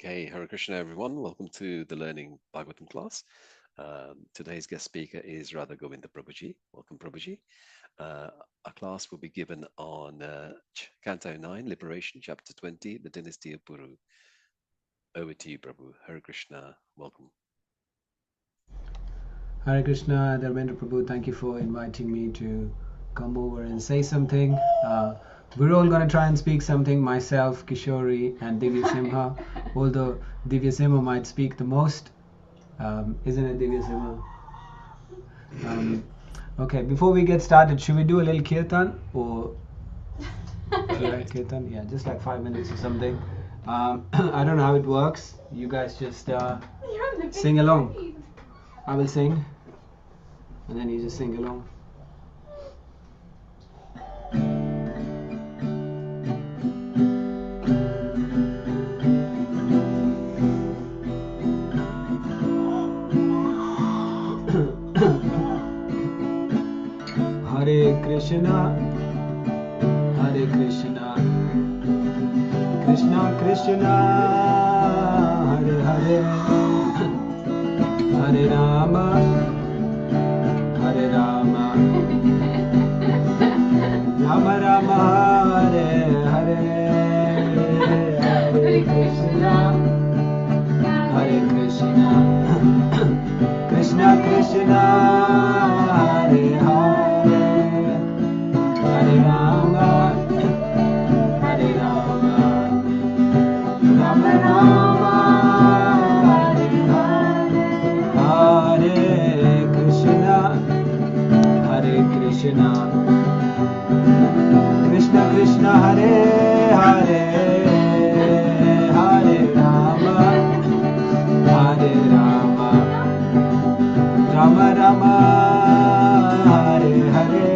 Okay, Hare Krishna, everyone. Welcome to the Learning Bhagavatam class. Today's guest speaker is Radha Govinda Prabhuji. Welcome, Prabhuji. Our class will be given on Canto 9, Liberation, Chapter 20, the Dynasty of Pūru. Over to you, Prabhu. Hare Krishna. Welcome. Hare Krishna, Dharmendra Prabhu, thank you for inviting me to come over and say something. We're all going to try and speak something, myself, Kishori, and Divya Simha, although Divya Simha might speak the most. Isn't it, Divya Simha? Okay, before we get started, should we do a little kirtan? Or kirtan? Yeah, just like 5 minutes or something. I don't know how it works. You guys just sing along. I will sing, and then you just sing along. Hare Krishna, Hare Krishna, Krishna Krishna, Hare Hare, Hare Rama, Hare Rama, Rama Rama, Hare Hare, Hare Krishna, Hare Krishna, Krishna Krishna, Hare Hare, Hare Rama, Hare Rama, Rama Rama, Hare Krishna, Krishna Krishna, Hare Hare, Hare Rama, Hare Rama, Rama Rama, Hare Hare,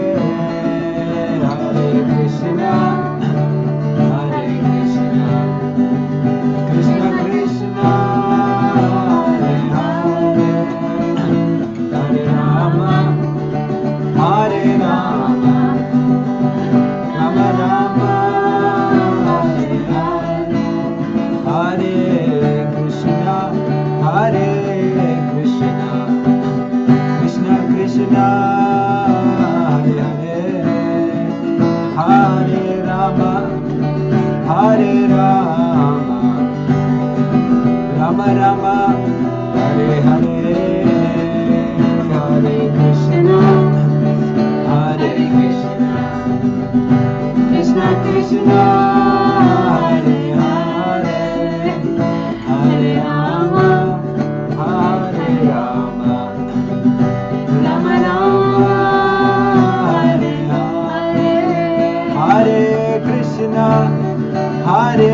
Hare Krishna, Krishna Krishna, Hare Hare, Hare Rama, Hare Rama, Rama Rama, Hare Hare, Hare Krishna, Krishna Krishna, Hare Hare, Hare Rama, Hare Rama, Rama Rama, Hare Hare, Hare Krishna, Krishna Krishna, Hare Hare, Hare Rama, Hare Rama, Rama Rama, Hare Hare, Hare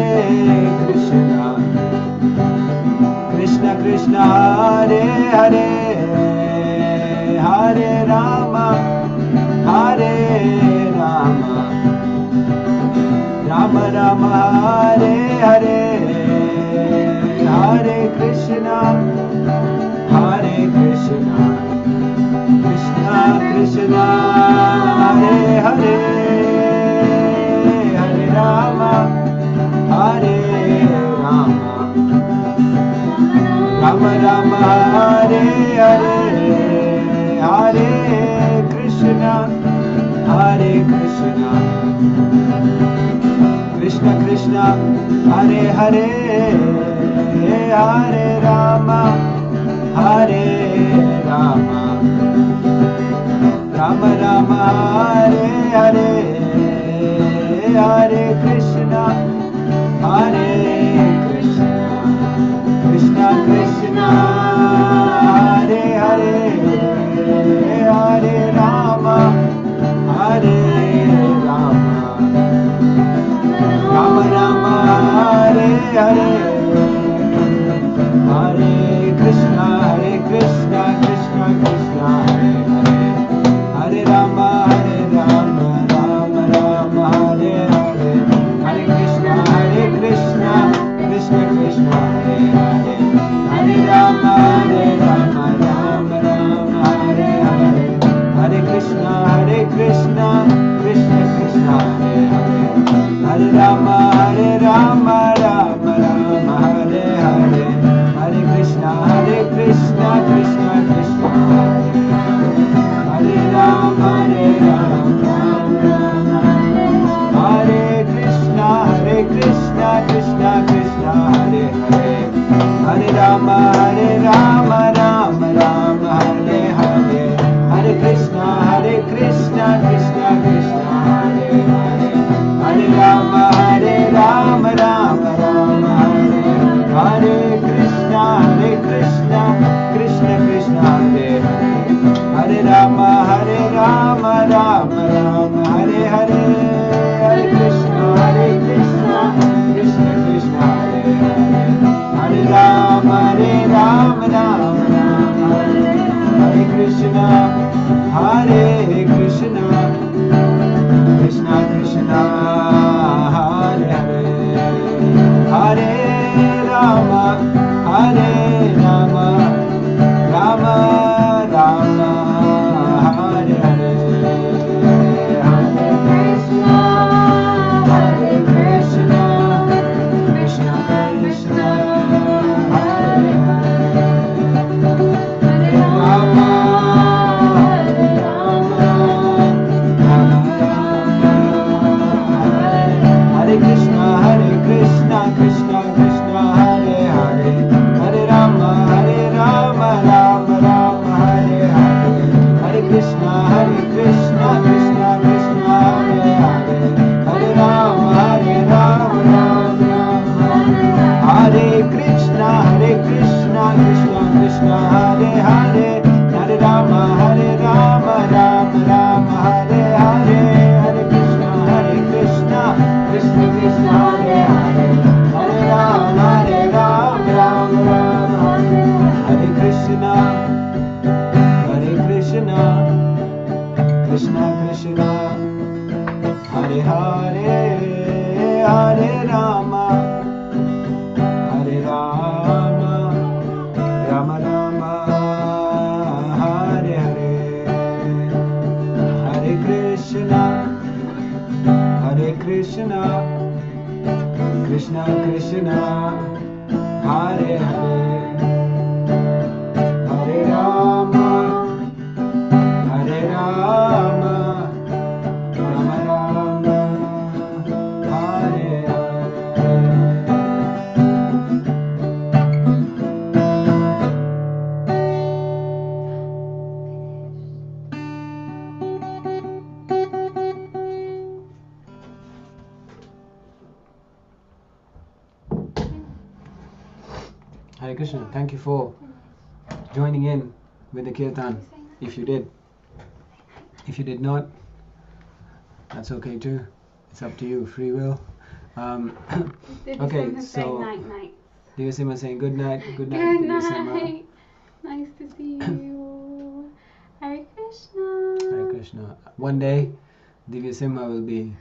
Krishna, Krishna Krishna, Hare Hare, Hare Rama, Hare Rama, Rama Rama, Hare Hare, Hare Krishna, Krishna Krishna, Hare Hare, Hare Rama, Hare Rama, Rama Rama, Hare Hare, Hare Krishna, Krishna Krishna, Hare Hare, Hare Rama, Hare Rama, Rama Rama, Hare Hare, Hare Krishna, Krishna Krishna, Hare Hare, Hare Rama, Hare Rama, Rama Rama, Hare Hare, Hare Krishna, Krishna Krishna, Hare Hare, Hare Rama, Rama Rama, Hare Hare, Hare Krishna, Krishna Krishna, Hare Hare, Hare Rama, Rama Rama, Hare Hare, Hare Krishna, Krishna Krishna, Hare Hare, Hare Rama, Rama Rama, Hare Hare. Hare Krishna, thank you for joining in with the kirtan. If you did. If you did not, that's okay too. It's up to you, free will. Okay, so night, night. Divyasimha saying good night, good night. Good Divyasimha. night. Nice to see you. Hare Krishna. Hare Krishna. One day, Divyasimha will be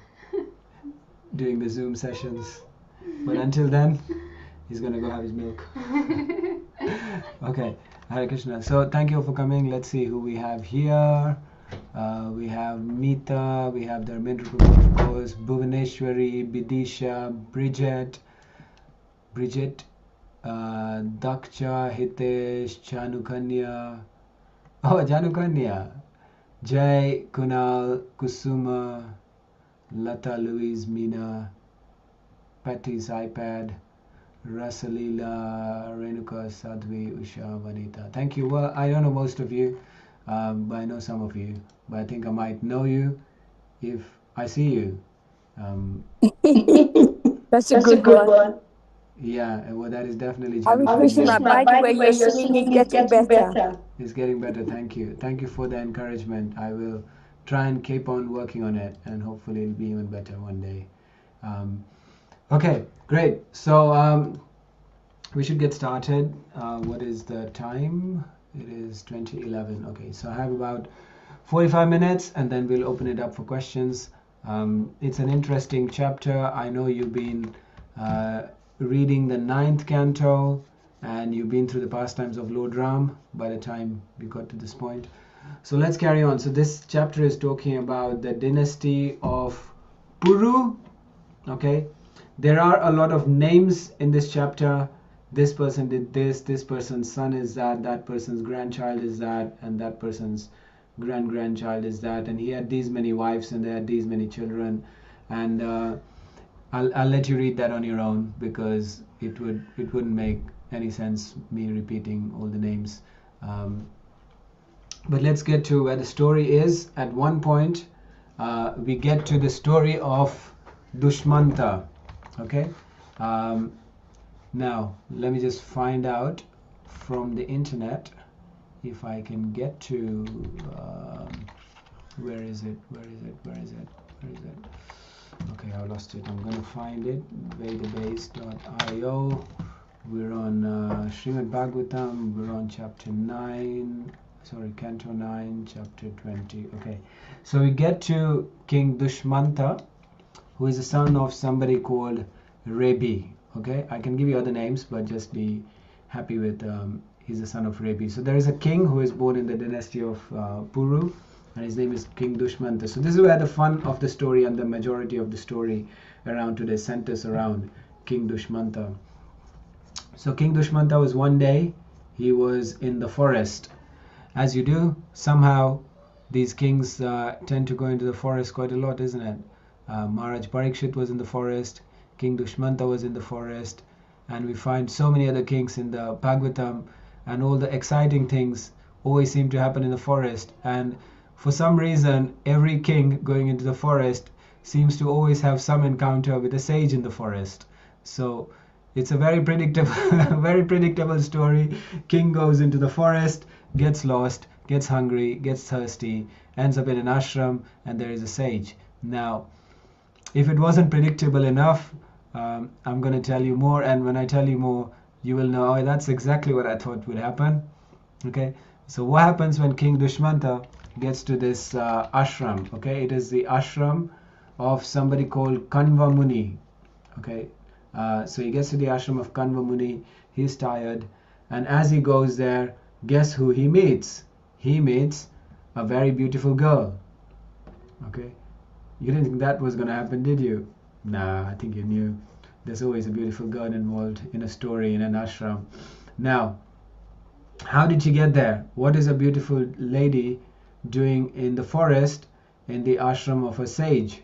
doing the Zoom sessions, but until then, he's gonna go have his milk. Okay, Hare Krishna. So thank you for coming. Let's see who we have here. We have Meeta, we have Dharmendra Prabhu, of course, Bhuvaneshwari, Bidisha, Bridget, Daksha, Hitesh, Janukanya. Oh, Janukanya. Jai, Kunal, Kusuma, Lata, Louise, Meena, Patty's iPad, Rasalila, Renuka, Sadhvi, Usha, Vanita. Thank you. Well, I don't know most of you, but I know some of you. But I think I might know you if I see you. That's a good one. Yeah, well, that is definitely Hare Janukanya. Krishna, by the way, your singing is getting better. It's getting better. Thank you. Thank you for the encouragement. I will try and keep on working on it, and hopefully it'll be even better one day. Okay, great. So we should get started. What is the time? It is 2011. Okay, so I have about 45 minutes, and then we'll open it up for questions. It's an interesting chapter. I know you've been reading the 9th canto, and you've been through the pastimes of Lord Ram by the time we got to this point. So let's carry on. So this chapter is talking about the dynasty of Pūru. Okay, there are a lot of names in this chapter. This person did this, this person's son is that, that person's grandchild is that, and that person's grandchild is that, and he had these many wives and they had these many children, and I'll let you read that on your own, because it wouldn't make any sense me repeating all the names. But let's get to where the story is. At one point we get to the story of Dushmanta. Okay, now let me just find out from the internet if I can get to where is it? Okay, I lost it. I'm gonna find it. Vedabase.io. We're on Śrīmad-Bhāgavatam. We're on chapter 9. Sorry, Canto 9, chapter 20. Okay, so we get to King Dushmanta, who is the son of somebody called Rebi. Okay, I can give you other names, but just be happy with he's the son of Rebi. So there is a king who is born in the dynasty of Pūru, and his name is King Dushmanta. So this is where the fun of the story and the majority of the story around today centers around King Dushmanta. So King Dushmanta was one day, he was in the forest. As you do, somehow these kings tend to go into the forest quite a lot, isn't it? Maharaj Parikshit was in the forest, King Dushmanta was in the forest, and we find so many other kings in the Bhagavatam, and all the exciting things always seem to happen in the forest. And for some reason, every king going into the forest seems to always have some encounter with a sage in the forest. So it's a very predictable, very predictable story. King goes into the forest, gets lost, gets hungry, gets thirsty, ends up in an ashram, and there is a sage. Now, if it wasn't predictable enough, I'm going to tell you more, and when I tell you more, you will know, oh, that's exactly what I thought would happen. Okay, so what happens when King Dushmanta gets to this ashram? Okay, it is the ashram of somebody called Kanva Muni. Okay, so he gets to the ashram of Kanva Muni, he's tired, and as he goes there, guess who he meets? He meets a very beautiful girl. Okay, you didn't think that was going to happen, did you? Nah, I think you knew. There's always a beautiful girl involved in a story in an ashram. Now, how did she get there? What is a beautiful lady doing in the forest in the ashram of a sage?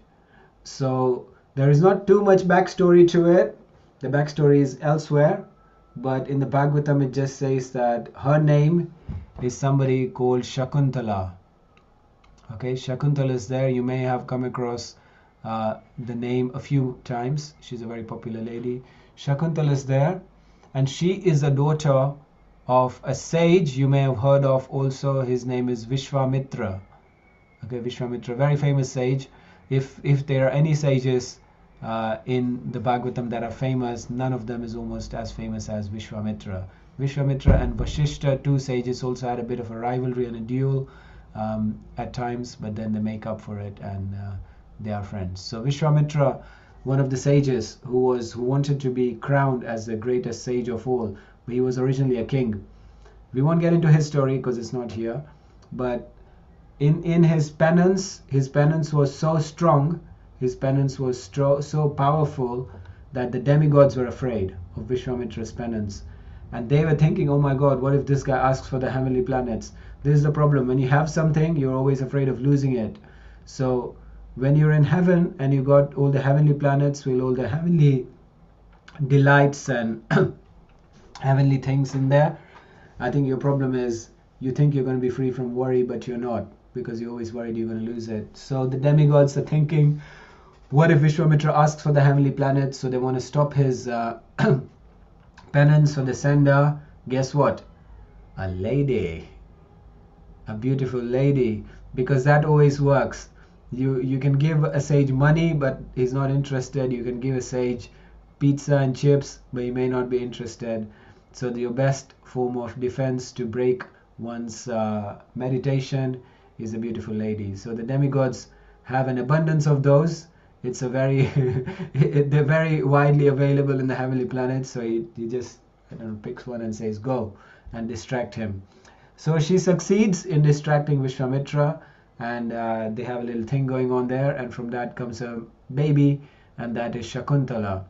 So there is not too much backstory to it. The backstory is elsewhere, but in the Bhagavatam it just says that her name is somebody called Shakuntala. Okay, Shakuntala is there. You may have come across the name a few times. She's a very popular lady. Shakuntala is there, and she is a daughter of a sage you may have heard of also. His name is Vishwamitra. Okay, Vishwamitra, very famous sage. If there are any sages in the Bhagavatam that are famous, none of them is almost as famous as Vishwamitra. Vishwamitra and Vashishta, two sages, also had a bit of a rivalry and a duel at times, but then they make up for it, and they are friends. So Vishwamitra, one of the sages who wanted to be crowned as the greatest sage of all, but he was originally a king. We won't get into his story because it's not here, but in his penance was so strong, his penance was so powerful that the demigods were afraid of Vishwamitra's penance. And they were thinking, oh my God, what if this guy asks for the heavenly planets? This is the problem. When you have something, you're always afraid of losing it. So when you're in heaven and you got all the heavenly planets with all the heavenly delights and heavenly things in there, I think your problem is you think you're going to be free from worry, but you're not, because you're always worried you're going to lose it. So the demigods are thinking, what if Vishwamitra asks for the heavenly planets? So they want to stop his penance. So they send her, guess what? A lady. A beautiful lady. Because that always works. You can give a sage money, but he's not interested. You can give a sage pizza and chips, but he may not be interested. So your best form of defense to break one's meditation is a beautiful lady. So the demigods have an abundance of those. It's a very they're very widely available in the heavenly planets. So he just picks one and says go and distract him. So she succeeds in distracting Vishwamitra, and they have a little thing going on there, and from that comes a baby, and that is Shakuntala.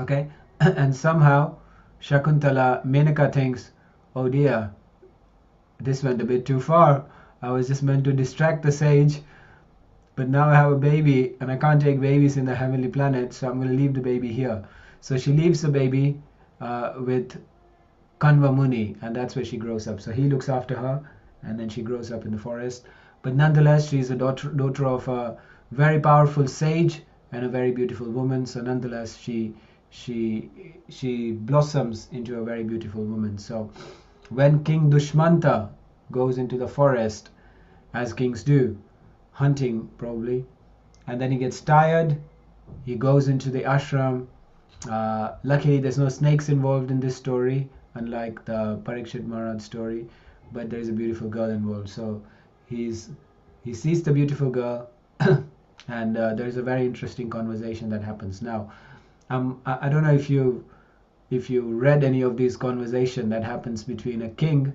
Okay, and somehow Shakuntala, Menaka thinks, oh dear, this went a bit too far. I was just meant to distract the sage, but now I have a baby and I can't take babies in the heavenly planet, so I'm going to leave the baby here. So she leaves the baby with Kanva Muni, and that's where she grows up. So he looks after her, and then she grows up in the forest. But nonetheless, she's a daughter of a very powerful sage and a very beautiful woman. So nonetheless, she blossoms into a very beautiful woman. So when King Dushmanta goes into the forest, as kings do, hunting probably, and then he gets tired, he goes into the ashram. Luckily there's no snakes involved in this story, unlike the Parikshit Maharaj story, but there is a beautiful girl involved. So he sees the beautiful girl and there is a very interesting conversation that happens. Now I don't know if you read any of these conversation that happens between a king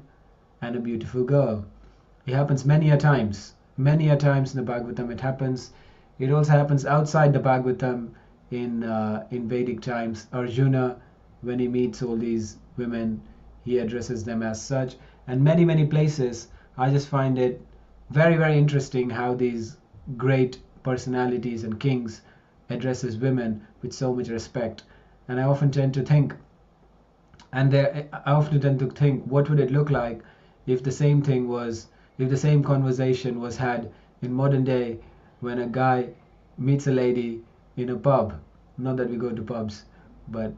and a beautiful girl. It happens many a times in the Bhagavatam. It happens. It also happens outside the Bhagavatam in Vedic times. Arjuna, when he meets all these women, he addresses them as such. And many places, I just find it very, very interesting how these great personalities and kings addresses women with so much respect. And I often tend to think, what would it look like if the same conversation was had in modern day, when a guy meets a lady in a pub. Not that we go to pubs, but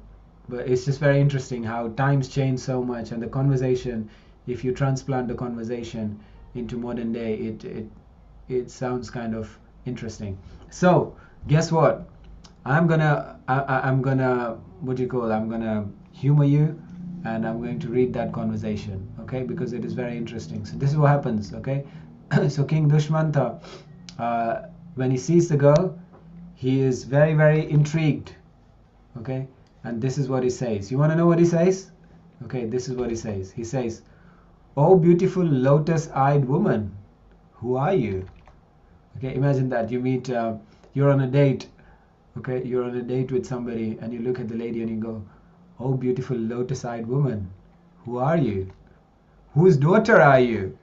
it's just very interesting how times change so much, and the conversation, if you transplant the conversation into modern day, it sounds kind of interesting. So guess what? I'm gonna humor you, and I'm going to read that conversation, okay? Because it is very interesting. So this is what happens, okay? So King Dushmanta, when he sees the girl, he is very, very intrigued, okay? And this is what he says. You want to know what he says? Okay, this is what he says. He says, "Oh, beautiful lotus-eyed woman, who are you?" Okay, imagine that. You meet, you're on a date, okay? You're on a date with somebody, and you look at the lady and you go, "Oh, beautiful lotus-eyed woman, who are you? Whose daughter are you?"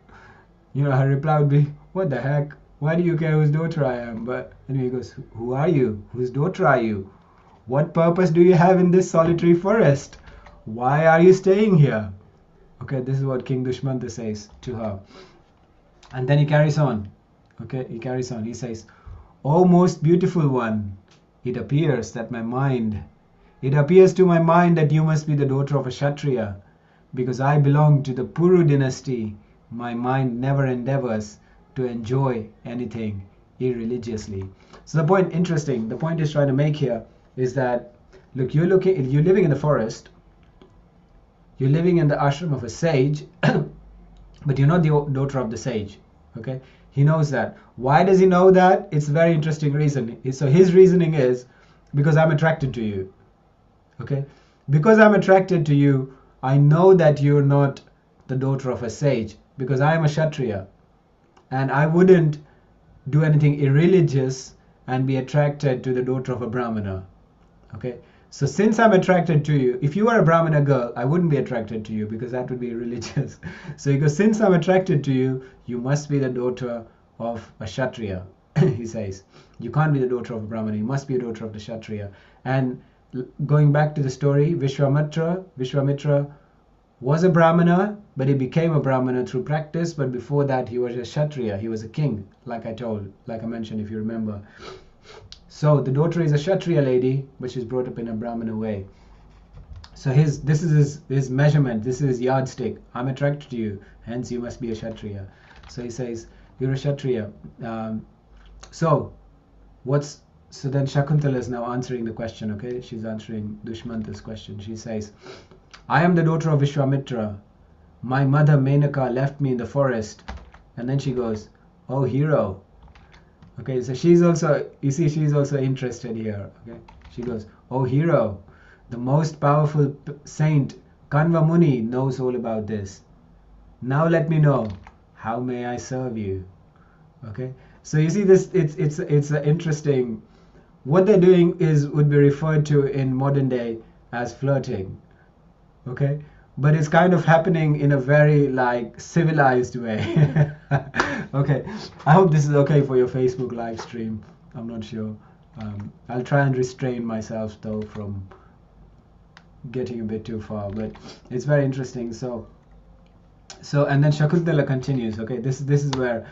You know, her reply would be, "What the heck? Why do you care whose daughter I am?" But anyway, he goes, "Who are you? Whose daughter are you? What purpose do you have in this solitary forest? Why are you staying here?" Okay, this is what King Dushmanta says to her. And then he carries on. Okay, he carries on. He says, "Oh, most beautiful one, it appears to my mind that you must be the daughter of a Kshatriya. Because I belong to the Pūru dynasty, my mind never endeavors to enjoy anything irreligiously." So the point he's trying to make here is that, look, you're living in the forest, you're living in the ashram of a sage, but you're not the daughter of the sage, okay? He knows that. Why does he know that? It's a very interesting reason. So his reasoning is, because I'm attracted to you, okay? Because I'm attracted to you, I know that you're not the daughter of a sage, because I am a Kshatriya, and I wouldn't do anything irreligious and be attracted to the daughter of a Brahmana. Okay, so since I'm attracted to you, if you were a Brahmana girl, I wouldn't be attracted to you, because that would be irreligious. So he goes, since I'm attracted to you, you must be the daughter of a Kshatriya. He says, you can't be the daughter of a Brahmana, you must be a daughter of the Kshatriya. And going back to the story, Vishwamitra was a Brahmana, but he became a Brahmana through practice. But before that, he was a Kshatriya, he was a king, like I mentioned, if you remember. So the daughter is a Kshatriya lady, but she's brought up in a Brahmana way. So this is his measurement, this is his yardstick. I'm attracted to you, hence you must be a Kshatriya. So he says, you're a Kshatriya. So then Shakuntala is now answering the question, okay? She's answering Dushmanta's question. She says, "I am the daughter of Vishwamitra. My mother Menaka left me in the forest." And then she goes, "Oh, hero." Okay, so she's also interested here, okay? She goes, "Oh, hero, the most powerful saint, Kanva Muni, knows all about this. Now let me know, how may I serve you?" Okay, so you see this, it's interesting. What they're doing would be referred to in modern day as flirting, okay? But it's kind of happening in a very civilized way. Okay, I hope this is okay for your Facebook live stream. I'm not sure. I'll try and restrain myself though from getting a bit too far, but it's very interesting. So and then Shakuntala continues. Okay, this is where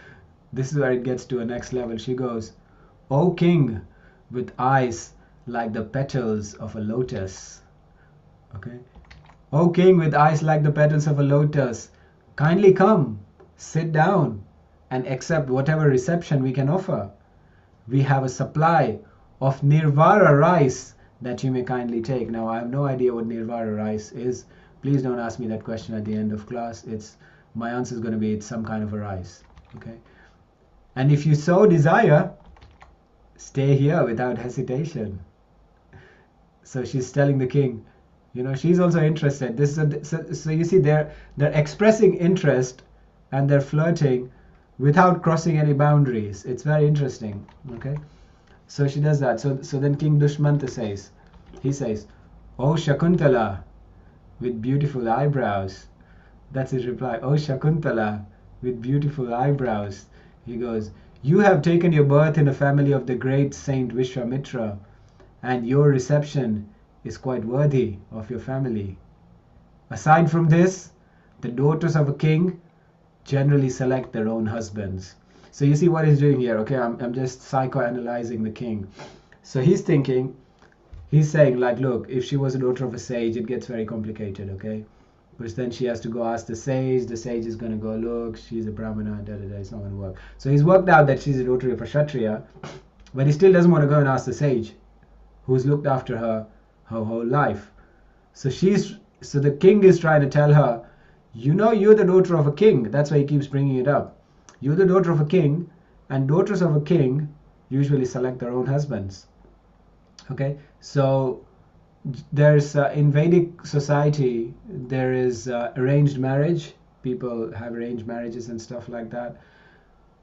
it gets to a next level. She goes, "O king, with eyes like the petals of a lotus." Okay, "O king with eyes like the petals of a lotus, kindly come, sit down, and accept whatever reception we can offer. We have a supply of Nirvara rice that you may kindly take." Now, I have no idea what Nirvara rice is. Please don't ask me that question at the end of class. My answer is going to be it's some kind of a rice. Okay, "And if you so desire, stay here without hesitation." So she's telling the king, she's also interested. So you see, they're expressing interest and they're flirting without crossing any boundaries. It's very interesting. Okay, so she does that. So then King Dushmanta says, "Oh Shakuntala, with beautiful eyebrows." That's his reply. "Oh Shakuntala, with beautiful eyebrows." He goes, "You have taken your birth in a family of the great Saint Vishwamitra, and your reception is quite worthy of your family. Aside from this, the daughters of a king generally select their own husbands." So you see what he's doing here. Okay, I'm just psychoanalyzing the king. So he's saying like, look, if she was a daughter of a sage, it gets very complicated. Okay, because then she has to go ask the sage is going to go, look, she's a brahmana, it's not going to work. So he's worked out that she's a daughter of a kshatriya, but he still doesn't want to go and ask the sage who's looked after her whole life. So the king is trying to tell her, you're the daughter of a king. That's why he keeps bringing it up. You're the daughter of a king, and daughters of a king usually select their own husbands. Okay, so there's in Vedic society, there is arranged marriage. People have arranged marriages and stuff like that.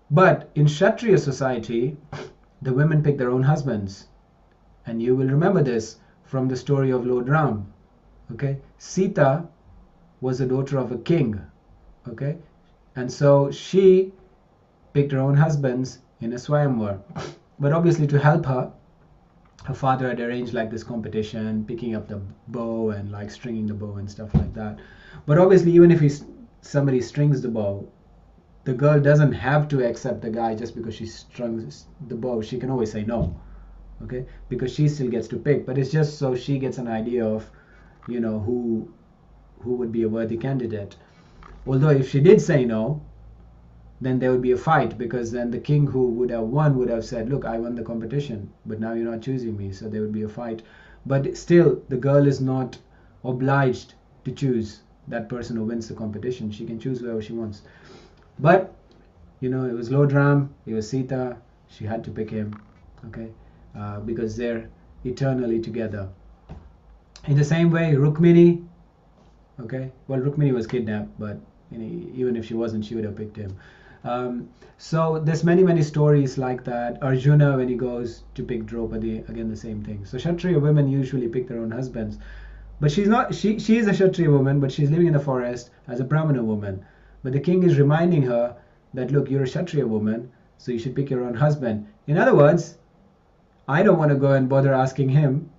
But in Kshatriya society, the women pick their own husbands. And you will remember this from the story of Lord Ram. Okay, Sita was the daughter of a king. Okay, and so she picked her own husbands in a swayamvar. But obviously, to help her father had arranged like this competition, picking up the bow and like stringing the bow and stuff like that. But obviously, even if somebody strings the bow, the girl doesn't have to accept the guy just because she strings the bow. She can always say no. Okay, because she still gets to pick, but it's just so she gets an idea of who would be a worthy candidate. Although if she did say no, then there would be a fight, because then the king who would have won would have said, look, I won the competition, but now you're not choosing me. So there would be a fight. But still, the girl is not obliged to choose that person who wins the competition. She can choose whoever she wants. But it was Lord Ram, it was Sita, she had to pick him. Okay, because they're eternally together. In the same way, Rukmini, okay, well, Rukmini was kidnapped, but even if she wasn't, she would have picked him. So there's many stories like that. Arjuna, when he goes to pick Draupadi, again the same thing. So Kshatriya women usually pick their own husbands, but she is a Kshatriya woman, but she's living in the forest as a Brahmana woman. But the king is reminding her that, look, you're a Kshatriya woman, so you should pick your own husband. In other words, I don't want to go and bother asking him,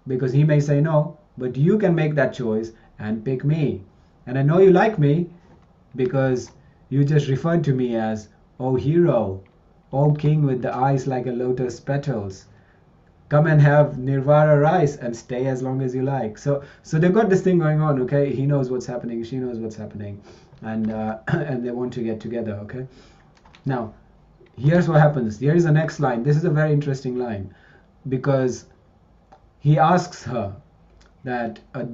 because he may say no, but you can make that choice and pick me. And I know you like me because you just referred to me as, oh hero, oh king with the eyes like a lotus petals. Come and have nirvara rice and stay as long as you like. So they've got this thing going on, okay? He knows what's happening, she knows what's happening, and they want to get together, okay? Now, here's what happens. Here is the next line. This is a very interesting line, because he asks her that a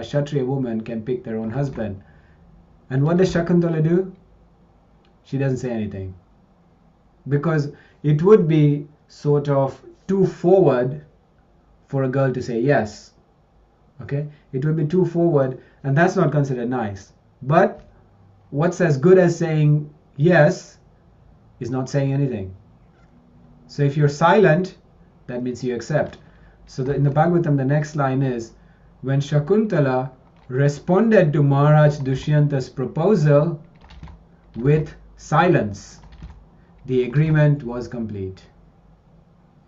Kshatriya woman can pick their own husband. And what does Shakuntala do? She doesn't say anything. Because it would be sort of too forward for a girl to say yes. Okay? It would be too forward, and that's not considered nice. But what's as good as saying yes is not saying anything. So if you're silent, that means you accept. So in the Bhagavatam, the next line is, when Shakuntala responded to Maharaj Dushyanta's proposal with silence, the agreement was complete.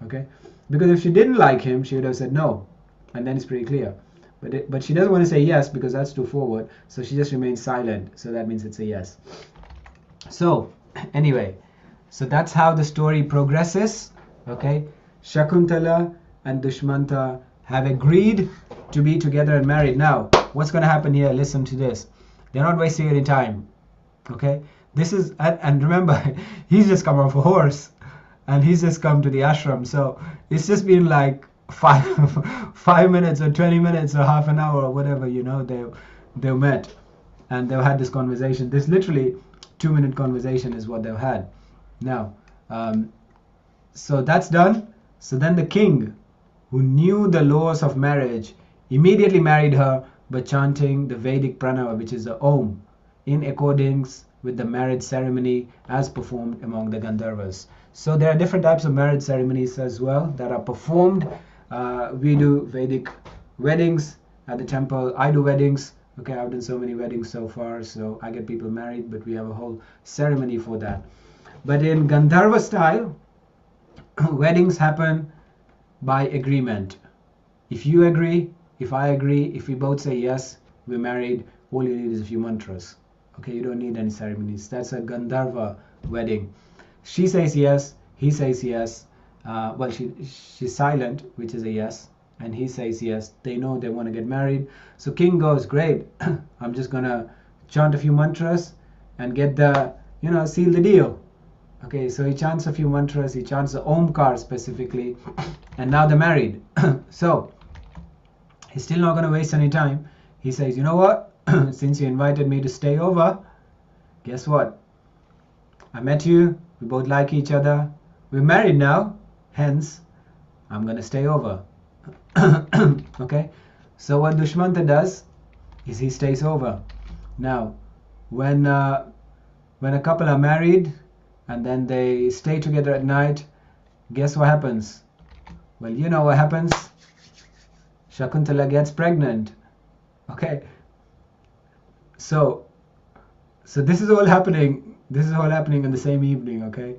Okay? Because if she didn't like him, she would have said no, and then it's pretty clear. But she doesn't want to say yes because that's too forward, so she just remains silent, so that means it's a yes. So anyway, so that's how the story progresses. Okay, Shakuntala and Dushmanta have agreed to be together and married. Now, what's going to happen here? Listen to this. They're not wasting any time. Okay, this is, and remember, he's just come off a horse, and he's just come to the ashram. So it's just been like 5 minutes or 20 minutes or half an hour or whatever. They've met and they've had this conversation. This literally 2-minute conversation is what they've had. Now, so that's done. So then the king, who knew the laws of marriage, immediately married her by chanting the Vedic pranava, which is the Om, in accordance with the marriage ceremony as performed among the Gandharvas. So there are different types of marriage ceremonies as well that are performed. We do Vedic weddings at the temple. I do weddings. Okay, I've done so many weddings so far, so I get people married, but we have a whole ceremony for that. But in Gandharva style, weddings happen by agreement. If you agree, if I agree, if we both say yes, we're married. All you need is a few mantras. Okay, you don't need any ceremonies. That's a Gandharva wedding. She says yes, he says yes. Well, she's silent, which is a yes, and he says yes. They know they want to get married. So king goes, great, I'm just gonna chant a few mantras and get the, seal the deal. Okay, so he chants a few mantras, he chants the Omkar specifically, and now they're married. So he's still not going to waste any time. He says, you know what, since you invited me to stay over, guess what? I met you, we both like each other, we're married now, hence, I'm going to stay over. Okay, so what Dushmanta does is he stays over. Now, when a couple are married, and then they stay together at night, guess what happens? Well, you know what happens. Shakuntala gets pregnant. Okay. So this is all happening. This is all happening in the same evening. Okay.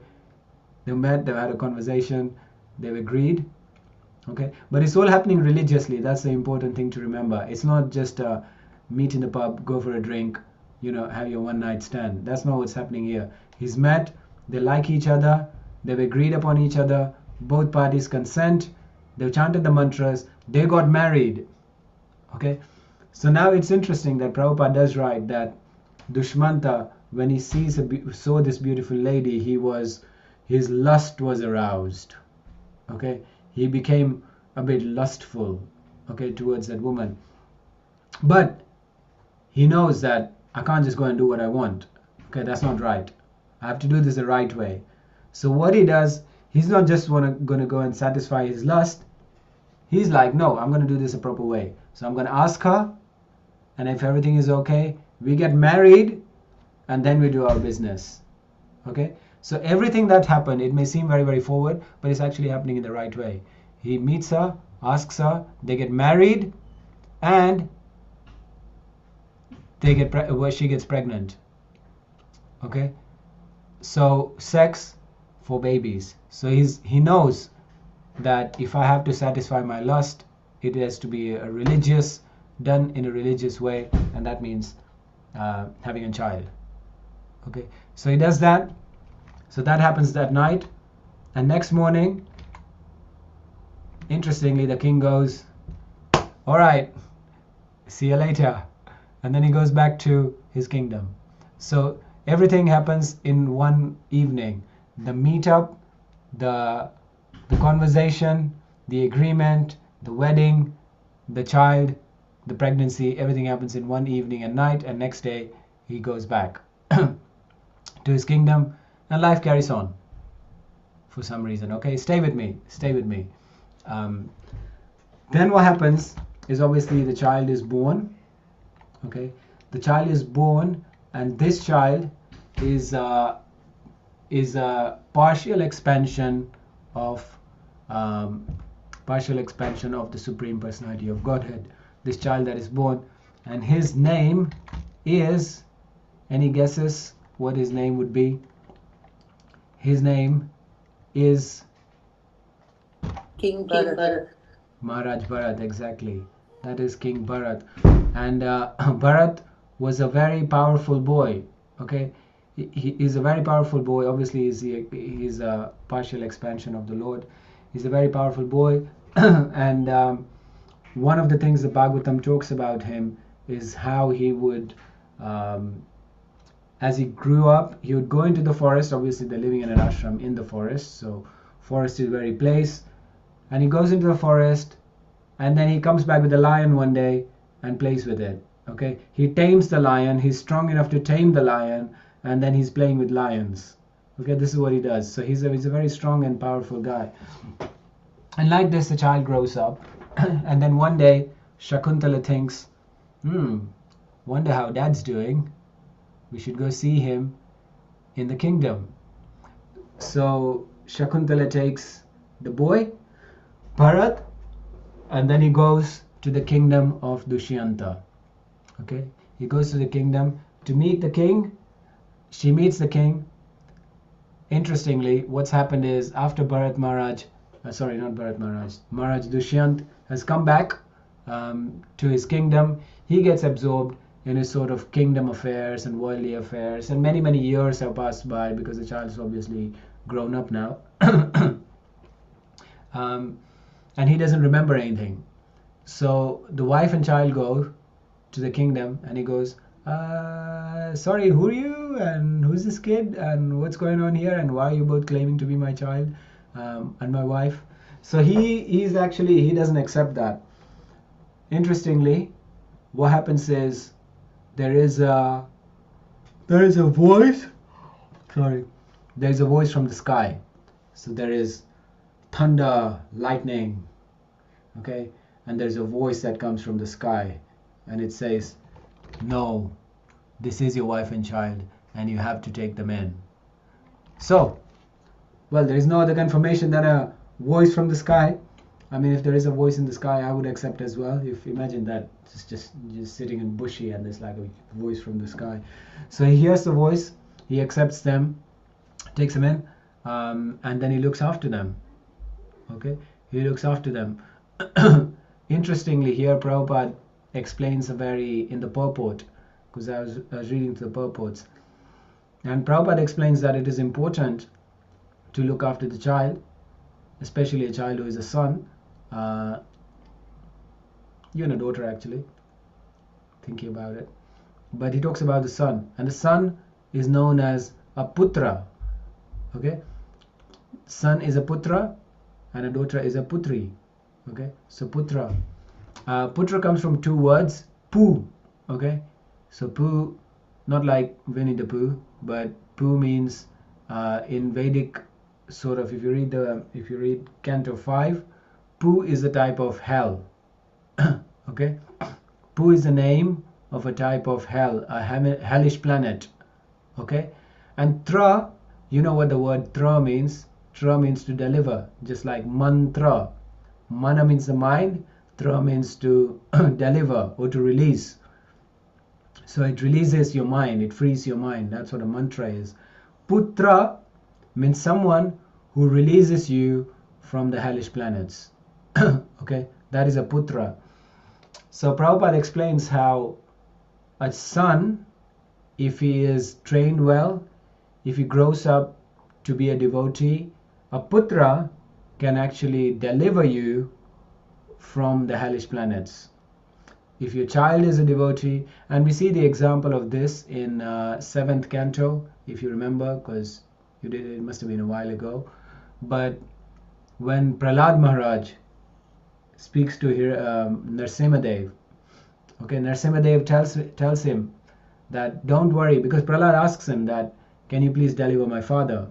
They met. They had a conversation. They've agreed. Okay. But it's all happening religiously. That's the important thing to remember. It's not just meet in the pub, go for a drink, have your one night stand. That's not what's happening here. He's met. They like each other, they've agreed upon each other, both parties consent, they've chanted the mantras, they got married. Okay, so now it's interesting that Prabhupada does write that Dushmanta, when he saw this beautiful lady, his lust was aroused. Okay, he became a bit lustful, okay, towards that woman. But he knows that I can't just go and do what I want. Okay, that's not right. I have to do this the right way. So what he does, he's not just going to go and satisfy his lust. He's like, no, I'm going to do this a proper way. So I'm going to ask her, and if everything is okay, we get married, and then we do our business. Okay? So everything that happened, it may seem very, very forward, but it's actually happening in the right way. He meets her, asks her, they get married, and she gets pregnant. Okay? So sex for babies. So he knows that if I have to satisfy my lust, it has to be done in a religious way, and that means having a child. Okay, so he does that. So that happens that night, and next morning, interestingly, the king goes, all right, see you later, and then he goes back to his kingdom. So everything happens in one evening. The meetup, the conversation, the agreement, the wedding, the child, the pregnancy, everything happens in one evening and night, and next day he goes back to his kingdom, and life carries on for some reason. Okay, stay with me. Then what happens is, obviously, the child is born. Okay, the child is born, and this child is a partial expansion of the Supreme Personality of Godhead. This child that is born, and his name is, any guesses what his name would be? His name is King Bharat. Maharaj Bharat, exactly. That is King Bharat. And Bharat was a very powerful boy. Okay, he is a very powerful boy. Obviously, he's a partial expansion of the Lord. He's a very powerful boy. And one of the things the Bhagavatam talks about him is how he would, as he grew up, he would go into the forest. Obviously, they're living in an ashram in the forest, so forest is very place. And he goes into the forest, and then he comes back with a lion one day and plays with it. Okay, he tames the lion. He's strong enough to tame the lion, and then he's playing with lions. Okay, this is what he does. So he's a very strong and powerful guy. And like this, the child grows up. And then one day, Shakuntala thinks, wonder how dad's doing. We should go see him in the kingdom. So Shakuntala takes the boy, Bharat, and then he goes to the kingdom of Dushyanta. Okay, he goes to the kingdom to meet the king. She meets the king. Interestingly, what's happened is after Bharat Maharaj, Maharaj Dushyant has come back to his kingdom, he gets absorbed in his sort of kingdom affairs and worldly affairs, and many years have passed by because the child is obviously grown up now. And he doesn't remember anything. So the wife and child go to the kingdom, and he goes, sorry, who are you, and who's this kid, and what's going on here, and why are you both claiming to be my child and my wife? So he doesn't accept that. Interestingly, what happens is there is a voice from the sky. So there is thunder, lightning, okay, and there's a voice that comes from the sky, and it says, no, this is your wife and child, and you have to take them in. So, well, there is no other confirmation than a voice from the sky. I mean, if there is a voice in the sky, I would accept as well. If imagine that just sitting in bushy and there's like a voice from the sky. So he hears the voice, he accepts them, takes them in, and then he looks after them. Okay, he looks after them. Interestingly, here Prabhupada explains in the purport, because I was reading the purports, and Prabhupada explains that it is important to look after the child, especially a child who is a son, even a daughter actually, thinking about it. But he talks about the son, and the son is known as a putra. Okay, son is a putra, and a daughter is a putri. Okay, so putra. Putra comes from two words, Pū. Okay, so Pū, not like Winnie the Pooh, but Pū means in Vedic sort of, if you read Canto 5, Pū is a type of hell. Okay, Pū is the name of a type of hell, a hellish planet. Okay, and Tra, you know what the word Tra means? Tra means to deliver, just like mantra. Mana means the mind, Tra means to deliver or to release. So it releases your mind, it frees your mind. That's what a mantra is. Putra means someone who releases you from the hellish planets. Okay, that is a putra. So Prabhupada explains how a son, if he is trained well, if he grows up to be a devotee, a putra can actually deliver you from the hellish planets. If your child is a devotee, and we see the example of this in 7th Canto, if you remember, because it must have been a while ago, but when Prahlad Maharaj speaks to Nrsimhadev, okay, Nrsimhadev tells him that don't worry, because Prahlad asks him that, can you please deliver my father?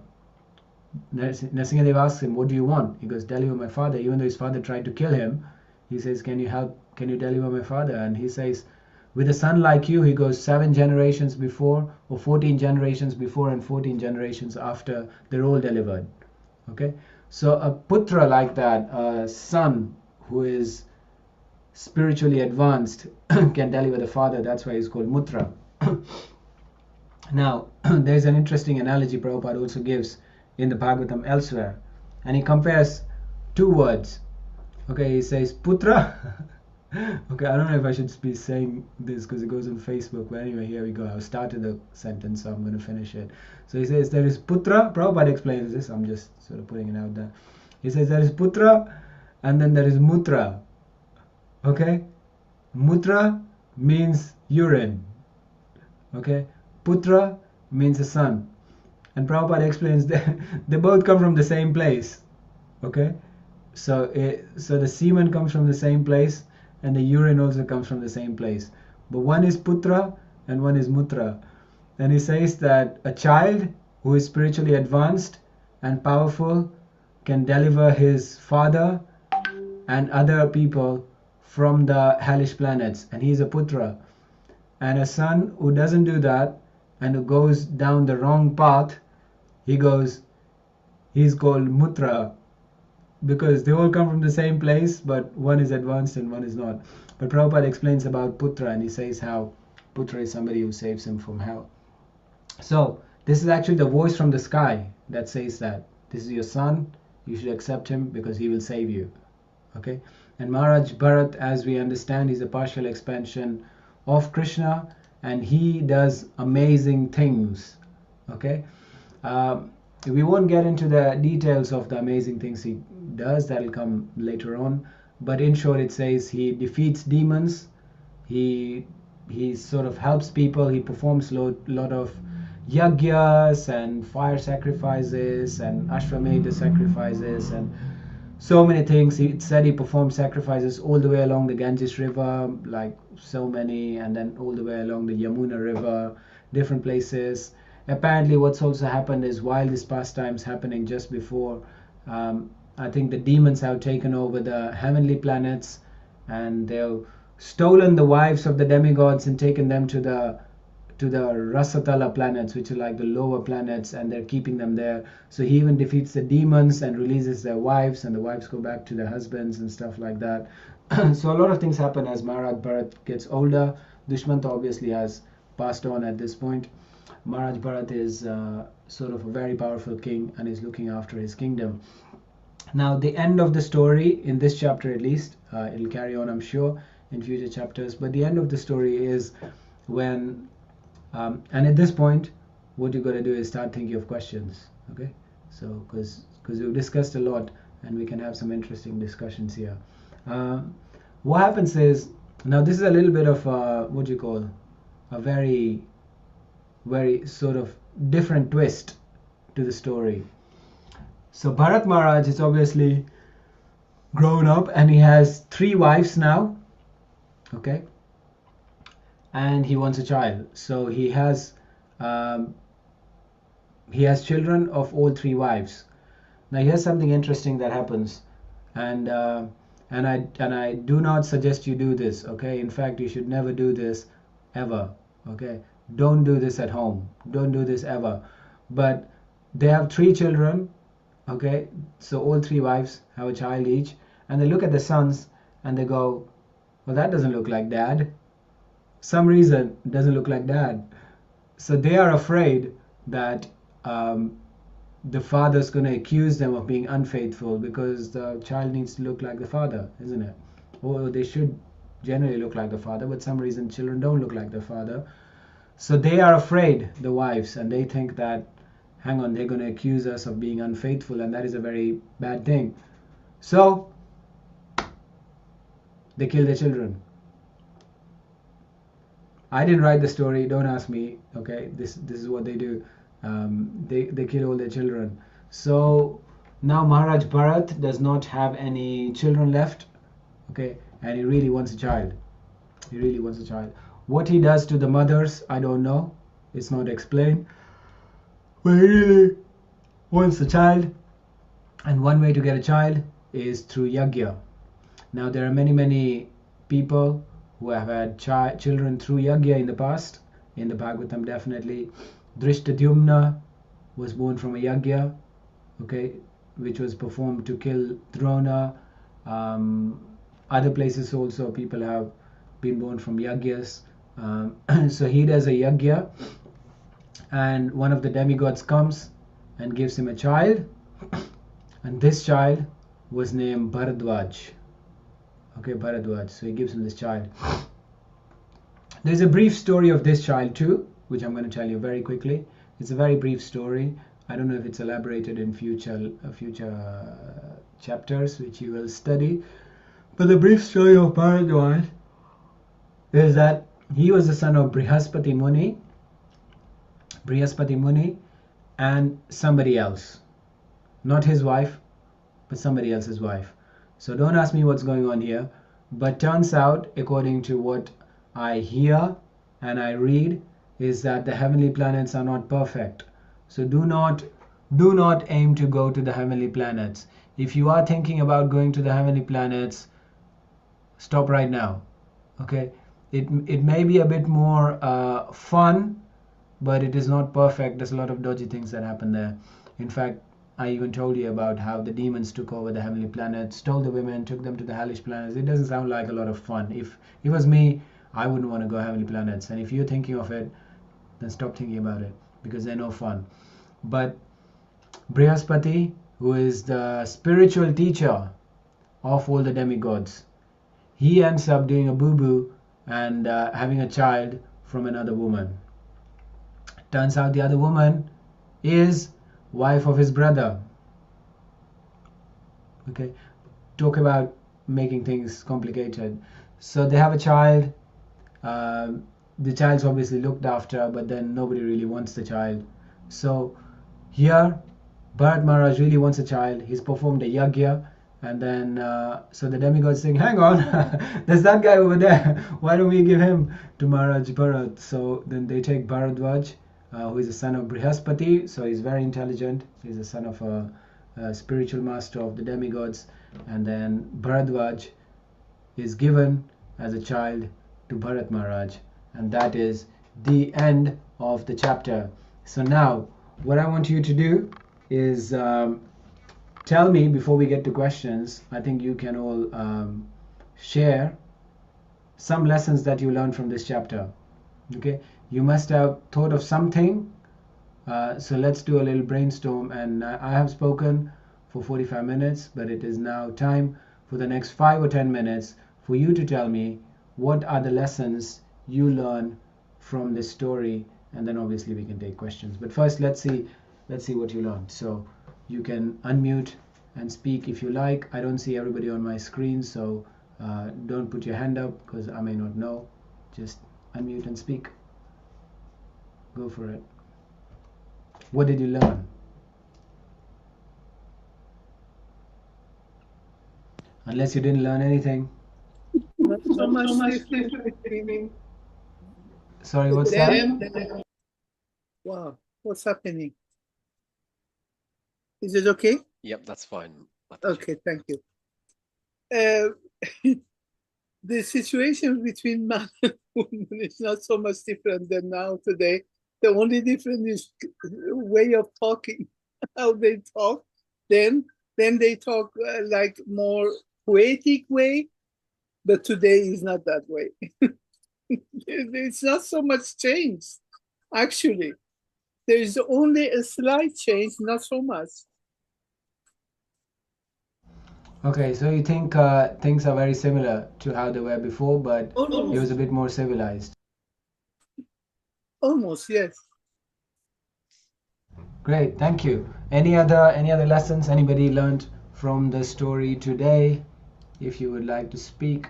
Nrsimhadev asks him, what do you want? He goes, deliver my father. Even though his father tried to kill him, he says, can you deliver my father? And he says, with a son like you, he goes 7 generations before, or 14 generations before and 14 generations after, they're all delivered. Okay, so a putra like that, a son who is spiritually advanced can deliver the father. That's why he's called Mutra. Now, there's an interesting analogy Prabhupada also gives in the Bhagavatam elsewhere, and he compares 2 words. Okay, he says putra. Okay, I don't know if I should be saying this because it goes on Facebook, but anyway, here we go. I started the sentence, so I'm going to finish it. So he says there is putra. Prabhupada explains this, I'm just sort of putting it out there. He says there is putra, and then there is mutra. Okay, mutra means urine. Okay, putra means a son. And Prabhupada explains that they both come from the same place. Okay, so the semen comes from the same place, and the urine also comes from the same place. But one is putra and one is mutra. And he says that a child who is spiritually advanced and powerful can deliver his father and other people from the hellish planets, and he's a putra. And a son who doesn't do that and who goes down the wrong path, he's called mutra, because they all come from the same place, but one is advanced and one is not. But Prabhupada explains about putra, and he says how putra is somebody who saves him from hell. So this is actually the voice from the sky that says that this is your son, you should accept him because he will save you. Okay. And Maharaj Bharat, as we understand, is a partial expansion of Krishna, and he does amazing things. Okay. We won't get into the details of the amazing things he does, that'll come later on, but in short it says he defeats demons, he sort of helps people, he performs a lot of yagyas and fire sacrifices and ashwamedha sacrifices and so many things. It said he performed sacrifices all the way along the Ganges river, like so many, and then all the way along the Yamuna river, different places. Apparently what's also happened is, while this pastime's happening, just before, I think the demons have taken over the heavenly planets, and they've stolen the wives of the demigods and taken them to the Rasatala planets, which are like the lower planets, and they're keeping them there. So he even defeats the demons and releases their wives, and the wives go back to their husbands and stuff like that. So a lot of things happen as Maharaj Bharat gets older. Dushmanta obviously has passed on at this point. Maharaj Bharat is sort of a very powerful king and is looking after his kingdom. Now the end of the story, in this chapter at least, it'll carry on I'm sure in future chapters, but the end of the story is when and at this point what you're going to do is start thinking of questions. Okay, so because we've discussed a lot and we can have some interesting discussions here. What happens is, now this is a little bit of what you call a very sort of different twist to the story. So Bharat Maharaj is obviously grown up and he has 3 wives now. Okay, and he wants a child, so he has children of all 3 wives. Now here's something interesting that happens, and I do not suggest you do this. Okay, in fact you should never do this ever. Okay, don't do this at home, don't do this ever. But they have 3 children. Okay, so all 3 wives have a child each, and they look at the sons and they go, well, that doesn't look like dad. Some reason it doesn't look like dad. So they are afraid that the father's going to accuse them of being unfaithful, because the child needs to look like the father, isn't it? Or they should generally look like the father, but some reason children don't look like the father. So they are afraid, the wives, and they think that, hang on, they're going to accuse us of being unfaithful, and that is a very bad thing. So they kill their children. I didn't write the story, don't ask me. Okay, this is what they do. They kill all their children. So now Maharaj Bharat does not have any children left. Okay, and he really wants a child. He really wants a child. What he does to the mothers, I don't know. It's not explained. But he really wants a child. And one way to get a child is through yagya. Now there are many people who have had children through yagya in the past. In the Bhagavatam definitely. Drishtadyumna was born from a yagya, okay, which was performed to kill Drona. Other places also people have been born from yagyas. So he does a yagya, and one of the demigods comes and gives him a child, and this child was named Bharadwaj. Okay, Bharadwaj. So he gives him this child. There's a brief story of this child too, which I'm going to tell you very quickly. It's a very brief story. I don't know if it's elaborated in future chapters, which you will study. But the brief story of Bharadwaj is that he was the son of Brihaspati Muni and somebody else. Not his wife, but somebody else's wife. So don't ask me what's going on here. But turns out, according to what I hear and I read, is that the heavenly planets are not perfect. So do not aim to go to the heavenly planets. If you are thinking about going to the heavenly planets, stop right now. Okay, it may be a bit more fun, but it is not perfect. There's a lot of dodgy things that happen there. In fact, I even told you about how the demons took over the heavenly planets, stole the women, took them to the hellish planets. It doesn't sound like a lot of fun. If it was me, I wouldn't want to go heavenly planets. And if you're thinking of it, then stop thinking about it, because they're no fun. But Brihaspati, who is the spiritual teacher of all the demigods, he ends up doing a boo-boo and having a child from another woman. Turns out the other woman is wife of his brother. Okay, talk about making things complicated. So they have a child. The child's obviously looked after, but then nobody really wants the child. So here, Bharat Maharaj really wants a child. He's performed a yagya, and then so the demigods saying, hang on, there's that guy over there. Why don't we give him to Maharaj Bharat? So then they take Bharadwaj, who is the son of Brihaspati. So he's very intelligent. He's the son of a spiritual master of the demigods. And then Bharadwaj is given as a child to Bharat Maharaj. And that is the end of the chapter. So now, what I want you to do is tell me, before we get to questions, I think you can all share some lessons that you learned from this chapter. Okay, you must have thought of something. So let's do a little brainstorm. And I have spoken for 45 minutes, but it is now time for the next 5 or 10 minutes for you to tell me what are the lessons you learn from this story, and then obviously we can take questions. But first, let's see what you learned. So you can unmute and speak if you like. I don't see everybody on my screen, so don't put your hand up because I may not know. Just unmute and speak. Go for it. What did you learn? Unless you didn't learn anything. Not so much difference between Sorry, what's that? them. Wow, what's happening? Is it okay? Yep, that's fine. Okay, thank you. The situation between man and woman is not so much different than now today. The only difference is way of talking, how they talk. Then they talk like more poetic way, but today is not that way. It's not so much change, actually. There is only a slight change, not so much. Okay, so you think things are very similar to how they were before, but it was a bit more civilized. Almost, yes. Great, thank you. Any other lessons anybody learned from the story today? If you would like to speak.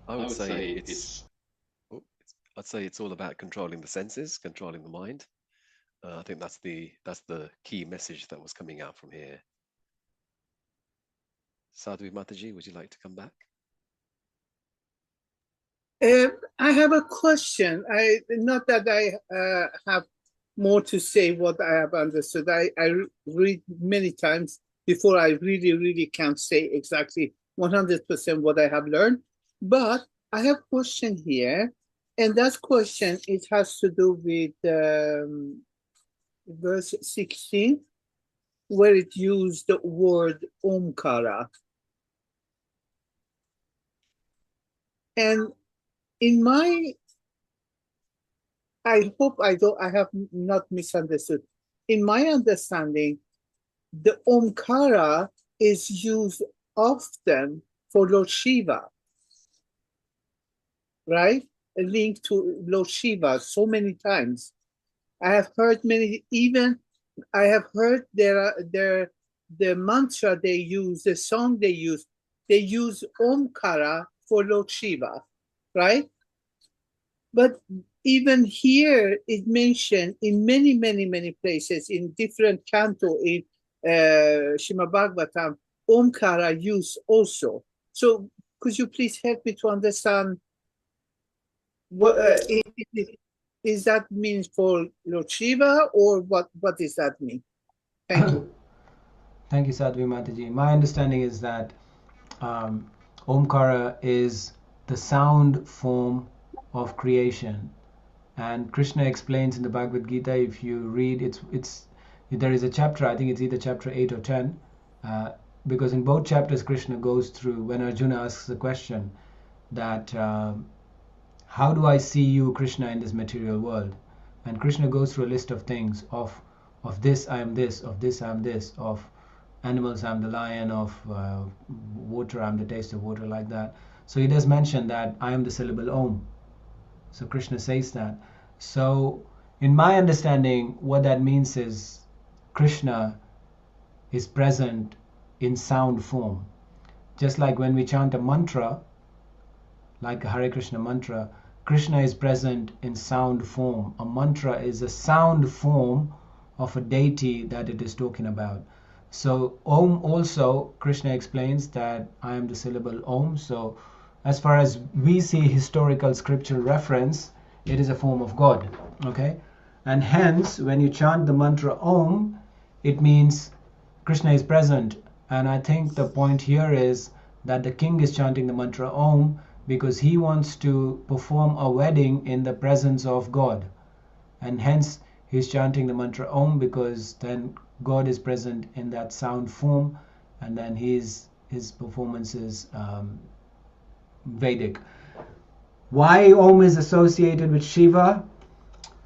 I would say it's all about controlling the senses, controlling the mind. I think that's the key message that was coming out from here. Sadhvi Mataji, would you like to come back? I have a question. Not that I have more to say what I have understood. I read many times before I really can't say exactly 100% what I have learned. But I have a question here, and that question, it has to do with verse 16, where it used the word Omkara. And in my, I hope I have not misunderstood. In my understanding, the Omkara is used often for Lord Shiva, right? A link to Lord Shiva so many times. I have heard many, even I have heard the mantra they use, the song they use Omkara for Lord Shiva, right? But even here, it mentioned in many places, in different canto, in Śrīmad-Bhāgavatam, Omkara use also. So could you please help me to understand what is that means for Lord Shiva, or what does that mean? Thank you. Thank you, Sadhvi Mataji. My understanding is that Omkara is the sound form of creation, and Krishna explains in the Bhagavad Gita. If you read, there is a chapter. I think it's either chapter 8 or 10, because in both chapters Krishna goes through, when Arjuna asks the question that how do I see you, Krishna, in this material world, and Krishna goes through a list of things of this I am this, of this I am this, of animals I'm the lion, of water I'm the taste of water, like that. So he does mention that I am the syllable Om. So Krishna says that. So in my understanding, what that means is Krishna is present in sound form. Just like when we chant a mantra, like a Hare Krishna mantra, Krishna is present in sound form. A mantra is a sound form of a deity that it is talking about. So Om also, Krishna explains that I am the syllable Om. So as far as we see historical scriptural reference, it is a form of God. Okay? And hence, when you chant the mantra Om, it means Krishna is present. And I think the point here is that the king is chanting the mantra Om because he wants to perform a wedding in the presence of God. And hence, he's chanting the mantra Om because then God is present in that sound form, and then his performance is Vedic. Why Om is associated with Shiva,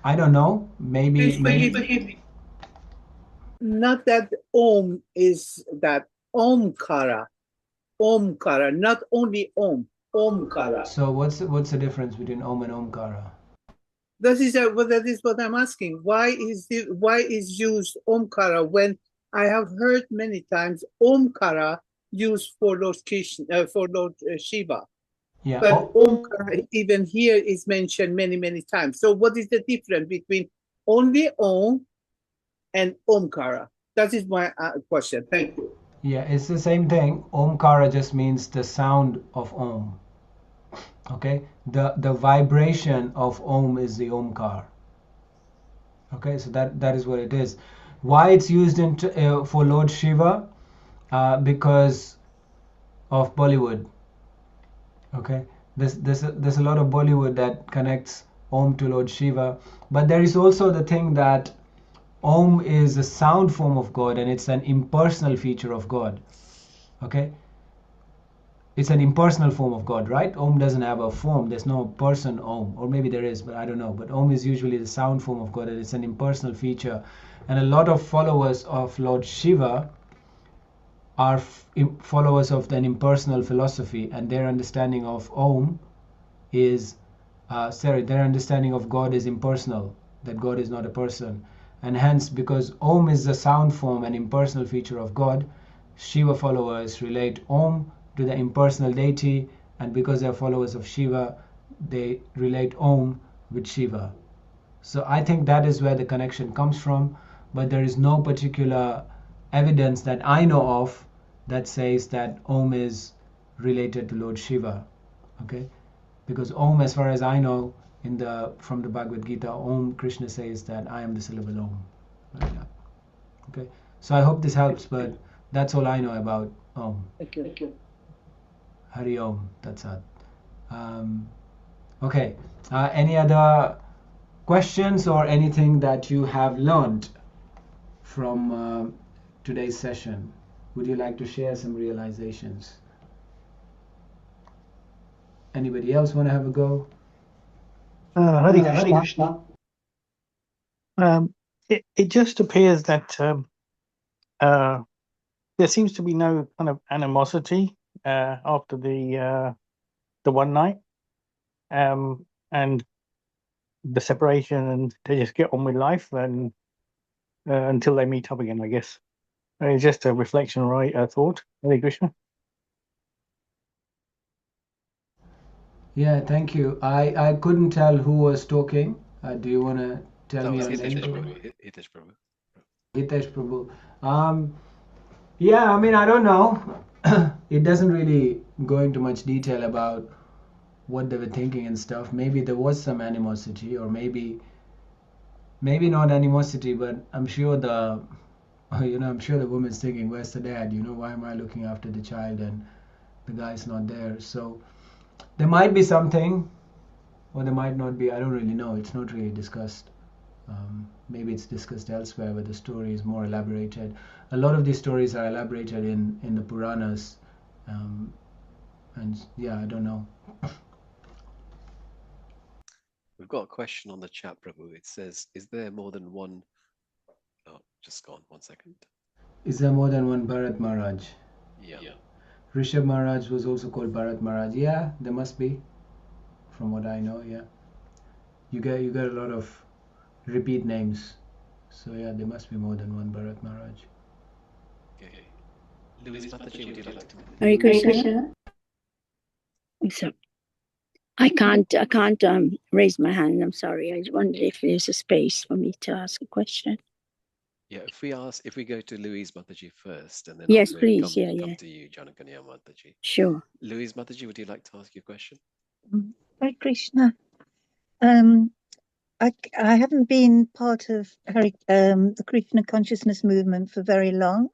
I don't know. Maybe. Not that Om is that Omkara, not only Om, Omkara. So what's the difference between Om and Omkara? That is what I'm asking. Why is used Omkara when I have heard many times Omkara used for Lord Krishna, for Lord Shiva? Yeah. But Omkara even here is mentioned many times. So what is the difference between only Om and Omkara? That is my question. Thank you. Yeah, it's the same thing. Omkara just means the sound of Om. Okay, the vibration of Om is the Omkar. Okay, so that is what it is. Why it's used for Lord Shiva? Because of Bollywood. Okay, there's a lot of Bollywood that connects Om to Lord Shiva, but there is also the thing that Om is a sound form of God, and it's an impersonal feature of God. Okay, it's an impersonal form of God, right? Om doesn't have a form. There's no person Om, or maybe there is, but I don't know. But Om is usually the sound form of God, and it's an impersonal feature. And a lot of followers of Lord Shiva are followers of an impersonal philosophy, and their understanding of Om is, their understanding of God is impersonal, that God is not a person. And hence, because Om is the sound form and impersonal feature of God, Shiva followers relate Om to the impersonal deity, and because they're followers of Shiva, they relate Om with Shiva. So I think that is where the connection comes from, but there is no particular evidence that I know of that says that Om is related to Lord Shiva. Okay, because Om, as far as I know, from the Bhagavad Gita, Om, Krishna says that I am the syllable Om. Like that. Okay, so I hope this helps, but that's all I know about Om. Thank you. Hari Om, that's it. Okay, any other questions or anything that you have learned from today's session? Would you like to share some realizations? Anybody else want to have a go? Hare Krishna. It just appears that there seems to be no kind of animosity after the one night, and the separation, and they just get on with life and until they meet up again, I guess. It's just a reflection, right? A thought. Hare Krishna. Yeah, thank you. I couldn't tell who was talking. Do you want to tell me? Hitesh Prabhu. Hitesh Prabhu. Yeah, I mean, I don't know. It doesn't really go into much detail about what they were thinking and stuff. Maybe there was some animosity, or maybe maybe not animosity, but I'm sure I'm sure the woman's thinking, where's the dad? Why am I looking after the child and the guy's not there? So there might be something, or there might not be. I don't really know. It's not really discussed. Maybe it's discussed elsewhere, where the story is more elaborated. A lot of these stories are elaborated in the Puranas, and yeah, I don't know. We've got a question on the chat, Prabhu. It says, is there more than one? Oh, just gone. 1 second. Is there more than one Bharat Maharaj? Yeah. Rishabh Maharaj was also called Bharat Maharaj. Yeah, there must be, from what I know. Yeah, you get a lot of repeat names, so yeah, there must be more than one Bharat Maharaj. Okay. Louise Mataji, would you like to? Hare Krishna. So I can't raise my hand. I'm sorry. I wondered if there's a space for me to ask a question. Yeah, if we go to Louise Mataji first, and then Yes, after please. come to you, Janakanya Mataji. Sure. Louise Mataji, would you like to ask your question? Hare Krishna. I haven't been part of the Krishna consciousness movement for very long.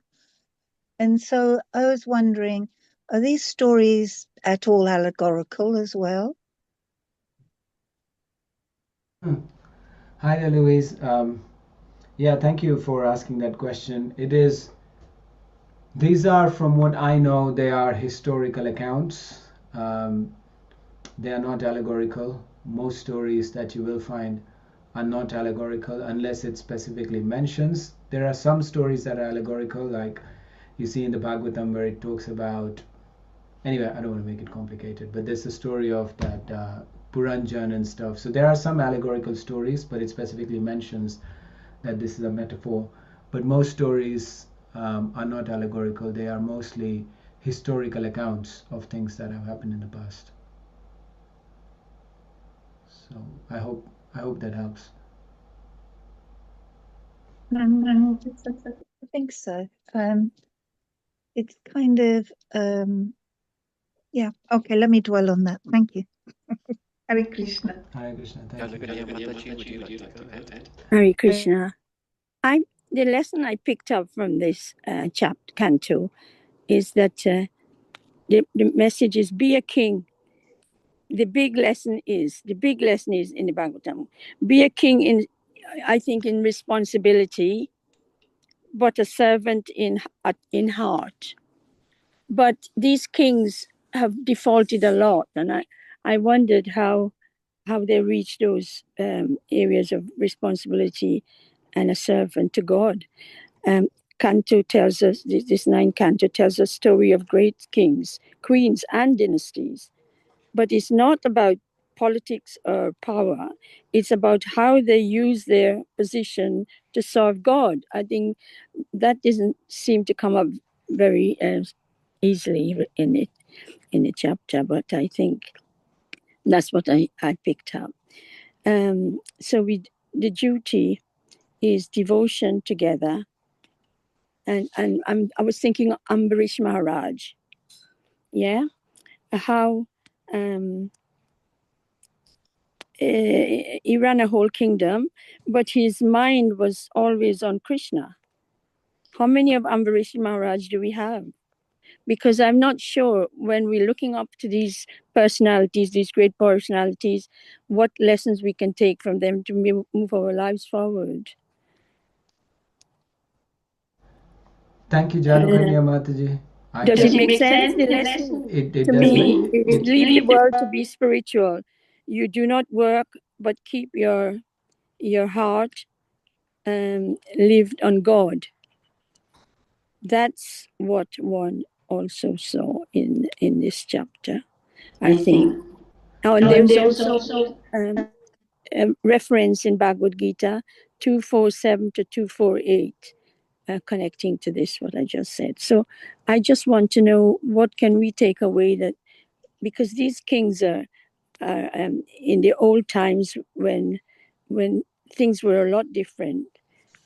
And so I was wondering, are these stories at all allegorical as well? Hi there, Louise. Yeah, thank you for asking that question. These are, from what I know, they are historical accounts. They are not allegorical. Most stories that you will find are not allegorical unless it specifically mentions. There are some stories that are allegorical, like you see in the Bhagavatam, where it talks about, anyway, I don't want to make it complicated, but there's a story of that Puranjan and stuff. So there are some allegorical stories, but it specifically mentions that this is a metaphor. But most stories are not allegorical. They are mostly historical accounts of things that have happened in the past. So I hope that helps. I think so. It's kind of yeah. Okay, let me dwell on that. Thank you. Hare Krishna. Hare Krishna. Thank you. Janakanya Mataji, would you like to go ahead? Hare Krishna. The lesson I picked up from this chapter, Canto, is that the message is be a king. The big lesson is in the Bhagavatam. Be a king I think in responsibility, but a servant in heart. But these kings have defaulted a lot, and I wondered how they reach those areas of responsibility and a servant to God. Canto tells us, this 9th canto tells a story of great kings, queens, and dynasties. But it's not about politics or power. It's about how they use their position to serve God. I think that doesn't seem to come up very easily in the chapter, but I think that's what I picked up. So the duty is devotion together. And I was thinking of Ambarish Maharaj, yeah, how he ran a whole kingdom, but his mind was always on Krishna. How many of Ambarish Maharaj do we have? Because I'm not sure when we're looking up to these personalities, these great personalities, what lessons we can take from them to move our lives forward. Thank you, Janukanya Mataji. Does it make sense, the lesson? It To does. me, leave the world to be spiritual. You do not work, but keep your heart lived on God. That's what one also saw in this chapter, I think. Oh, and there's also a reference in Bhagavad Gita 247 to 248. Connecting to this, what I just said. So I just want to know, what can we take away, that because these kings are in the old times when things were a lot different.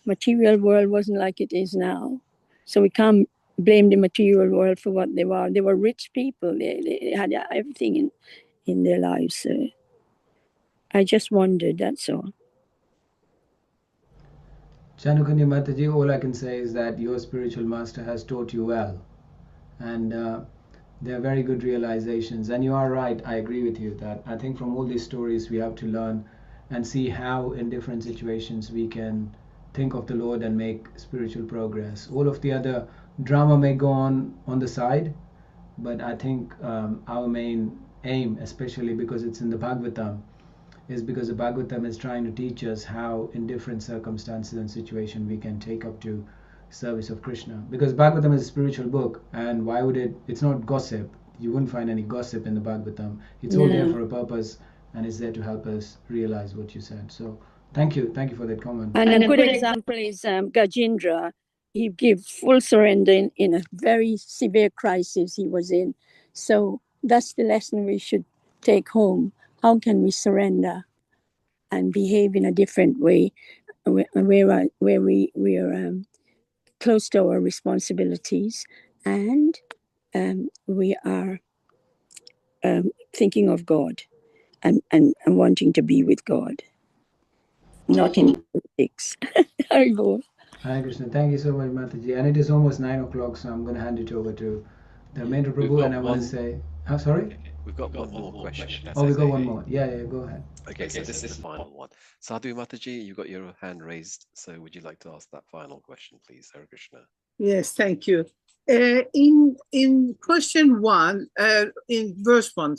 Material world wasn't like it is now. So we can't blame the material world for what they were. They were rich people. They had everything in their lives. I just wondered, that's all. Chanukanya Mataji, all I can say is that your spiritual master has taught you well. And they're very good realizations. And you are right, I agree with you that I think from all these stories we have to learn and see how in different situations we can think of the Lord and make spiritual progress. All of the other drama may go on the side, but I think our main aim, especially because it's in the Bhagavatam, is because the Bhagavatam is trying to teach us how in different circumstances and situations we can take up to service of Krishna. Because Bhagavatam is a spiritual book, and why would it's not gossip. You wouldn't find any gossip in the Bhagavatam. It's all there for a purpose, and it's there to help us realize what you said. So thank you for that comment. And a good example is Gajendra. He gave full surrender in a very severe crisis he was in. So that's the lesson we should take home. How can we surrender and behave in a different way where we are close to our responsibilities, and we are thinking of God and wanting to be with God, not in politics. Haribo. Hare Krishna. Thank you so much, Mataji. And it is almost 9 o'clock, so I'm going to hand it over to Dharmendra Prabhu, and I want to say, sorry? We've got one more question. Oh, we got one more. Yeah, go ahead. Okay, so this is the final one. Sadhu Mataji, you got your hand raised. So would you like to ask that final question, please? Hare Krishna. Yes, thank you. In question 1, in verse 1,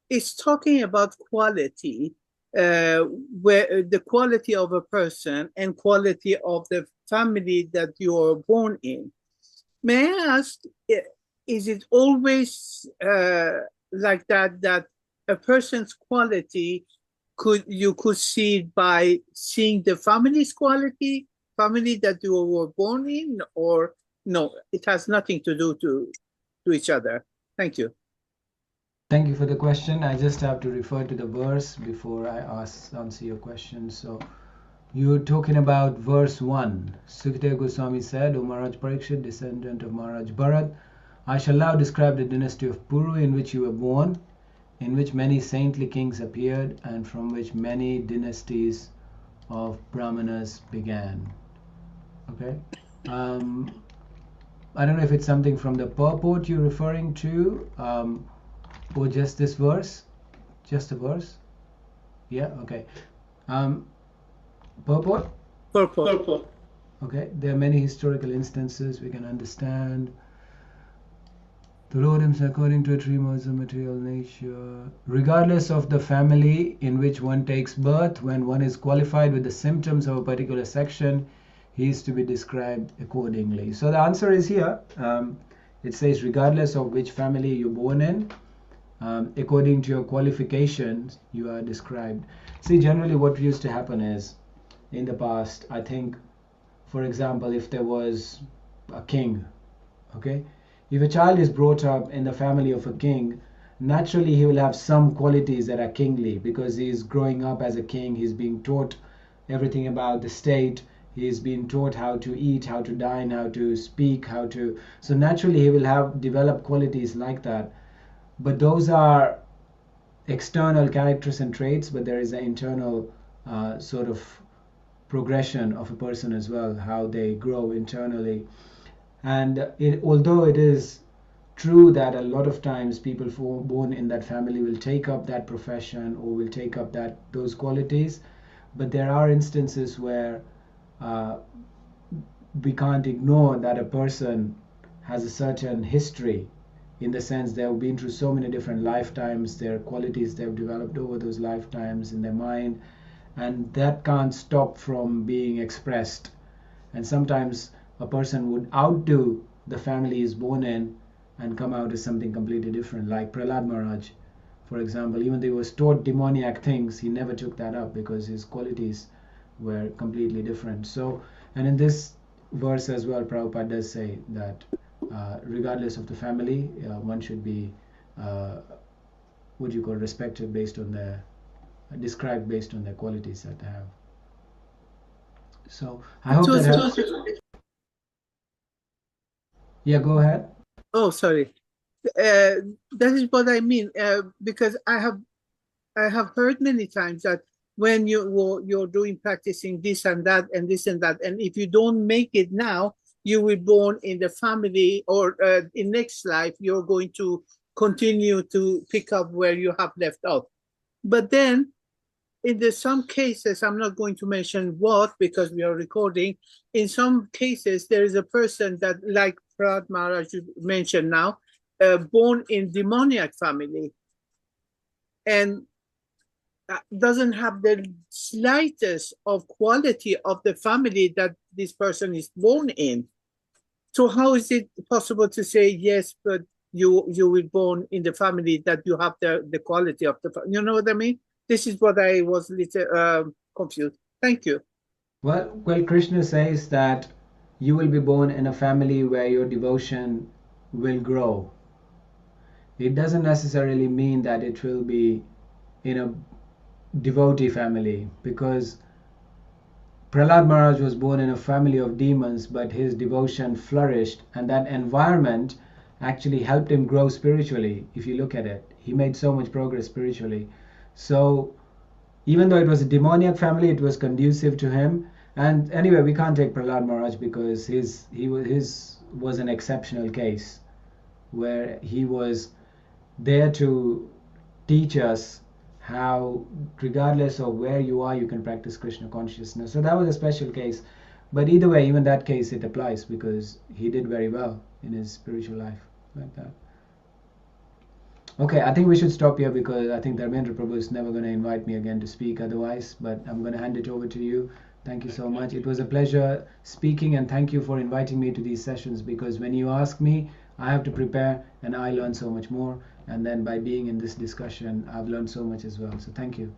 it's talking about quality, where the quality of a person and quality of the family that you are born in. May I ask, is it always like that a person's quality you could see by seeing the family's quality, family that you were born in, or no, it has nothing to do to each other? Thank you. Thank you for the question. I just have to refer to the verse before I answer your question. So you're talking about verse 1. Sukadeva Goswami said, O Maharaj Parikshit, descendant of Maharaj Bharat, I shall now describe the dynasty of Pūru in which you were born, in which many saintly kings appeared, and from which many dynasties of Brahmanas began. Okay. I don't know if it's something from the purport you're referring to, or just this verse, just a verse. Yeah. Okay. Purport. Okay. There are many historical instances we can understand. The Lord himself, according to a tree modes of material nature, regardless of the family in which one takes birth, when one is qualified with the symptoms of a particular section, he is to be described accordingly. So the answer is here. It says, regardless of which family you're born in, according to your qualifications, you are described. See, generally what used to happen is, in the past, I think, for example, if there was a king, okay, if a child is brought up in the family of a king, naturally he will have some qualities that are kingly, because he is growing up as a king. He's being taught everything about the state. He's been taught how to eat, how to dine, how to speak, so naturally he will have developed qualities like that. But those are external characters and traits, but there is an internal sort of progression of a person as well, how they grow internally. And although it is true that a lot of times people born in that family will take up that profession or will take up those qualities, but there are instances where we can't ignore that a person has a certain history, in the sense they have been through so many different lifetimes, their qualities they've developed over those lifetimes in their mind, and that can't stop from being expressed. And sometimes a person would outdo the family he's born in and come out as something completely different, like Prahlad Maharaj, for example. Even though he was taught demoniac things, he never took that up because his qualities were completely different. So, and in this verse as well, Prabhupada does say that regardless of the family, one should be respected based on described based on their qualities that they have. So I hope that helps. Yeah, go ahead. Oh, sorry. That is what I mean, because I have heard many times that when you're doing practicing this and that and this and that, and if you don't make it now, you will born in the family, or in next life you're going to continue to pick up where you have left off. But then in some cases, I'm not going to mention what because we are recording, in some cases there is a person that, like Prahlad Maharaj you mentioned now, born in demoniac family and doesn't have the slightest of quality of the family that this person is born in. So how is it possible to say, yes, but you were born in the family that you have the quality of the family? You know what I mean? This is what I was a little confused. Thank you. Well, Krishna says that you will be born in a family where your devotion will grow. It doesn't necessarily mean that it will be in a devotee family, because Prahlad Maharaj was born in a family of demons, but his devotion flourished, and that environment actually helped him grow spiritually. If you look at it, he made so much progress spiritually. So even though it was a demoniac family, it was conducive to him. And anyway, we can't take Prahlad Maharaj because his was an exceptional case where he was there to teach us how, regardless of where you are, you can practice Krishna consciousness. So that was a special case. But either way, even that case, it applies because he did very well in his spiritual life like that. Okay, I think we should stop here because I think Dharmendra Prabhu is never going to invite me again to speak otherwise, but I'm going to hand it over to you. Thank you so much. It was a pleasure speaking, and thank you for inviting me to these sessions, because when you ask me, I have to prepare and I learn so much more. And then by being in this discussion, I've learned so much as well. So thank you.